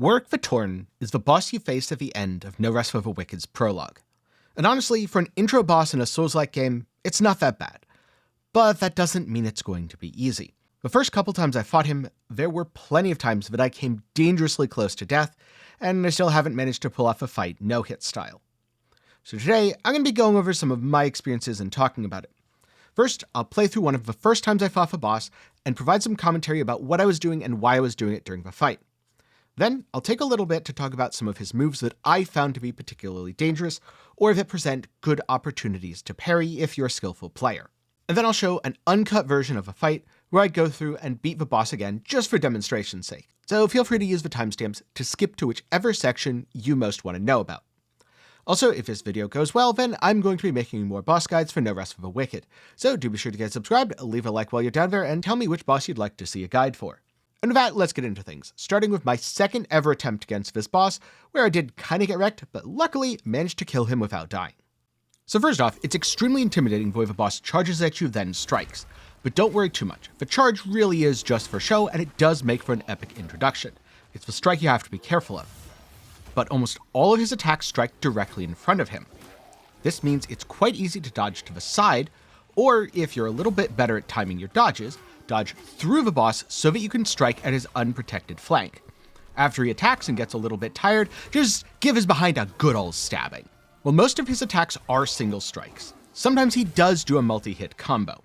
Warrick the Torn is the boss you face at the end of No Rest for the Wicked's prologue. And honestly, for an intro boss in a Souls-like game, it's not that bad. But that doesn't mean it's going to be easy. The first couple times I fought him, there were plenty of times that I came dangerously close to death, and I still haven't managed to pull off a fight no-hit style. So today, I'm going to be going over some of my experiences and talking about it. First, I'll play through one of the first times I fought the boss, and provide some commentary about what I was doing and why I was doing it during the fight. Then, I'll take a little bit to talk about some of his moves that I found to be particularly dangerous, or that present good opportunities to parry if you're a skillful player. And then I'll show an uncut version of a fight where I'd go through and beat the boss again just for demonstration's sake. So feel free to use the timestamps to skip to whichever section you most want to know about. Also, if this video goes well, then I'm going to be making more boss guides for No Rest for the Wicked. So do be sure to get subscribed, leave a like while you're down there, and tell me which boss you'd like to see a guide for. And with that, let's get into things, starting with my second ever attempt against this boss, where I did kinda get wrecked, but luckily managed to kill him without dying. So first off, it's extremely intimidating the way the boss charges at you then strikes. But don't worry too much, the charge really is just for show, and it does make for an epic introduction. It's the strike you have to be careful of. But almost all of his attacks strike directly in front of him. This means it's quite easy to dodge to the side, or if you're a little bit better at timing your dodges, dodge through the boss so that you can strike at his unprotected flank. After he attacks and gets a little bit tired, just give his behind a good old stabbing. Well, most of his attacks are single strikes. Sometimes he does do a multi-hit combo.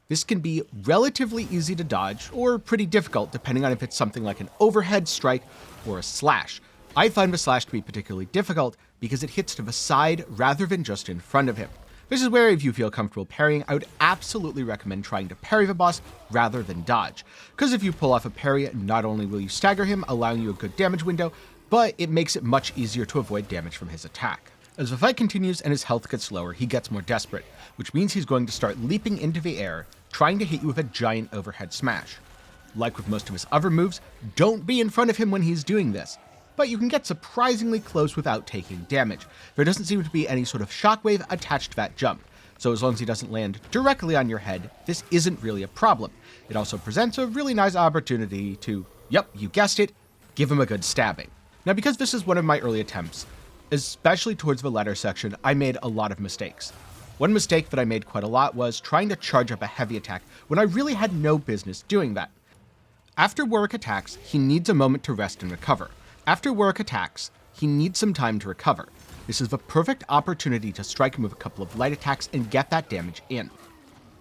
This can be relatively easy to dodge, or pretty difficult depending on if it's something like an overhead strike or a slash. I find the slash to be particularly difficult because it hits to the side rather than just in front of him. This is where, if you feel comfortable parrying, I would absolutely recommend trying to parry the boss rather than dodge. Because if you pull off a parry, not only will you stagger him, allowing you a good damage window, but it makes it much easier to avoid damage from his attack. As the fight continues and his health gets lower, he gets more desperate, which means he's going to start leaping into the air, trying to hit you with a giant overhead smash. Like with most of his other moves, don't be in front of him when he's doing this. But you can get surprisingly close without taking damage. There doesn't seem to be any sort of shockwave attached to that jump, so as long as he doesn't land directly on your head, this isn't really a problem. It also presents a really nice opportunity to, yep, you guessed it, give him a good stabbing. Now, because this is one of my early attempts, especially towards the latter section, I made a lot of mistakes. One mistake that I made quite a lot was trying to charge up a heavy attack when I really had no business doing that. After Warrick attacks, he needs a moment to rest and recover. After Warrick attacks, he needs some time to recover. This is the perfect opportunity to strike him with a couple of light attacks and get that damage in.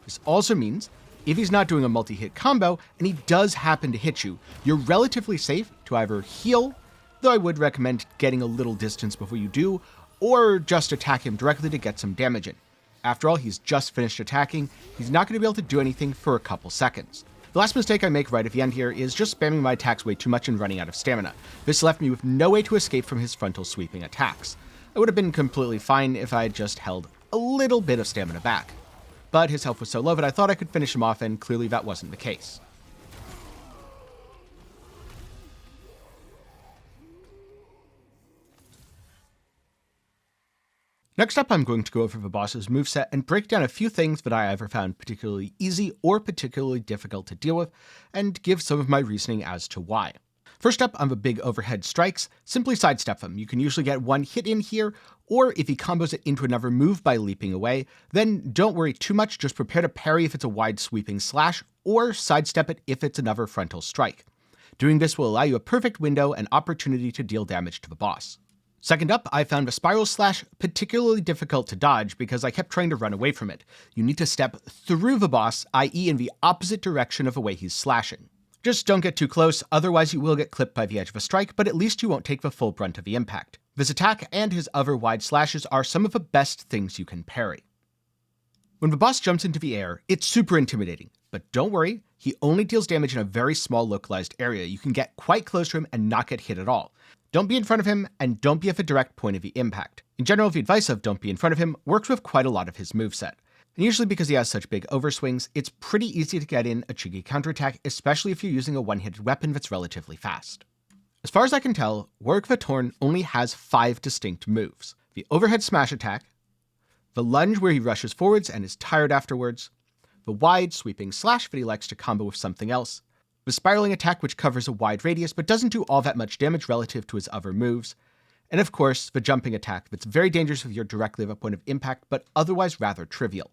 This also means, if he's not doing a multi-hit combo, and he does happen to hit you, you're relatively safe to either heal, though I would recommend getting a little distance before you do, or just attack him directly to get some damage in. After all, he's just finished attacking, he's not going to be able to do anything for a couple seconds. The last mistake I make right at the end here is just spamming my attacks way too much and running out of stamina. This left me with no way to escape from his frontal sweeping attacks. I would have been completely fine if I had just held a little bit of stamina back. But his health was so low that I thought I could finish him off, and clearly that wasn't the case. Next up, I'm going to go over the boss's moveset and break down a few things that I either found particularly easy or particularly difficult to deal with, and give some of my reasoning as to why. First up, on the big overhead strikes, simply sidestep them. You can usually get one hit in here, or if he combos it into another move by leaping away, then don't worry too much, just prepare to parry if it's a wide sweeping slash, or sidestep it if it's another frontal strike. Doing this will allow you a perfect window and opportunity to deal damage to the boss. Second up, I found the spiral slash particularly difficult to dodge because I kept trying to run away from it. You need to step through the boss, i.e. in the opposite direction of the way he's slashing. Just don't get too close, otherwise you will get clipped by the edge of a strike, but at least you won't take the full brunt of the impact. This attack and his other wide slashes are some of the best things you can parry. When the boss jumps into the air, it's super intimidating, but don't worry, he only deals damage in a very small localized area. You can get quite close to him and not get hit at all. Don't be in front of him, and don't be at the direct point of the impact. In general, the advice of don't be in front of him works with quite a lot of his moveset. And usually because he has such big overswings, it's pretty easy to get in a cheeky counterattack, especially if you're using a one-handed weapon that's relatively fast. As far as I can tell, Warrick the Torn only has 5 distinct moves. The overhead smash attack, the lunge where he rushes forwards and is tired afterwards, the wide sweeping slash that he likes to combo with something else, the spiraling attack which covers a wide radius but doesn't do all that much damage relative to his other moves, and of course the jumping attack that's very dangerous if you're directly at a point of impact but otherwise rather trivial.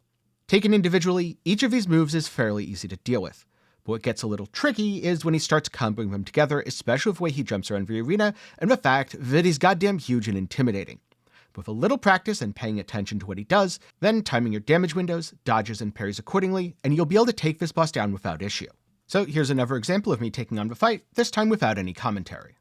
Taken individually, each of these moves is fairly easy to deal with, but what gets a little tricky is when he starts comboing them together, especially with the way he jumps around the arena and the fact that he's goddamn huge and intimidating. With a little practice and paying attention to what he does, then timing your damage windows, dodges, and parries accordingly, and you'll be able to take this boss down without issue. So here's another example of me taking on the fight, this time without any commentary.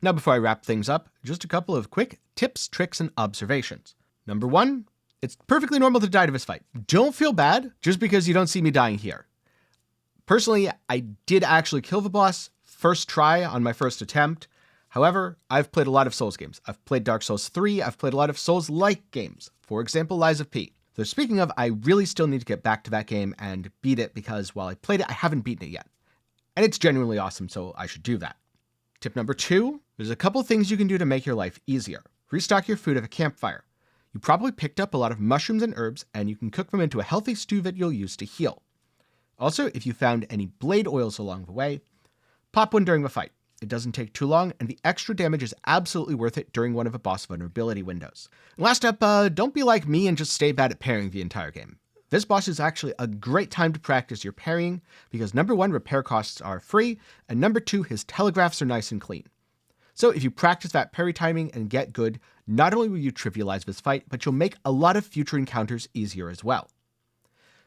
Now before I wrap things up, just a couple of quick tips, tricks, and observations. Number 1, it's perfectly normal to die to this fight. Don't feel bad just because you don't see me dying here. Personally, I did actually kill the boss first try on my first attempt. However, I've played a lot of Souls games. I've played Dark Souls 3, I've played a lot of Souls-like games. For example, Lies of P. So speaking of, I really still need to get back to that game and beat it because while I played it, I haven't beaten it yet. And it's genuinely awesome, so I should do that. Tip number 2, there's a couple things you can do to make your life easier. Restock your food at a campfire. You probably picked up a lot of mushrooms and herbs, and you can cook them into a healthy stew that you'll use to heal. Also, if you found any blade oils along the way, pop one during the fight. It doesn't take too long, and the extra damage is absolutely worth it during one of the boss vulnerability windows. And last up, don't be like me and just stay bad at parrying the entire game. This boss is actually a great time to practice your parrying because number 1, repair costs are free, and number 2, his telegraphs are nice and clean. So if you practice that parry timing and get good, not only will you trivialize this fight, but you'll make a lot of future encounters easier as well.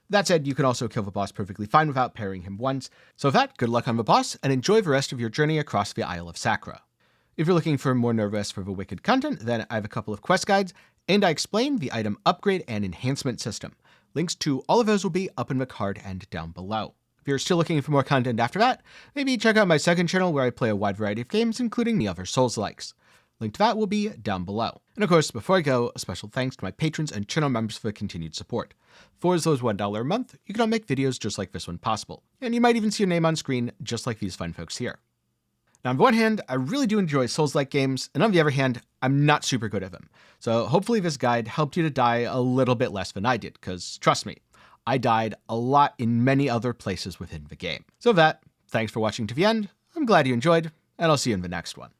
That said, you can also kill the boss perfectly fine without parrying him once. So with that, good luck on the boss, and enjoy the rest of your journey across the Isle of Sakura. If you're looking for more No Rest for the Wicked content, then I have a couple of quest guides, and I explain the item upgrade and enhancement system. Links to all of those will be up in the card and down below. If you're still looking for more content after that, maybe check out my second channel where I play a wide variety of games, including the other Souls-likes. Link to that will be down below. And of course, before I go, a special thanks to my patrons and channel members for the continued support. For as low as $1 a month, you can all make videos just like this one possible. And you might even see your name on screen, just like these fine folks here. Now, on the one hand, I really do enjoy Souls-like games, and on the other hand, I'm not super good at them. So hopefully this guide helped you to die a little bit less than I did, because trust me, I died a lot in many other places within the game. So with that, thanks for watching to the end, I'm glad you enjoyed, and I'll see you in the next one.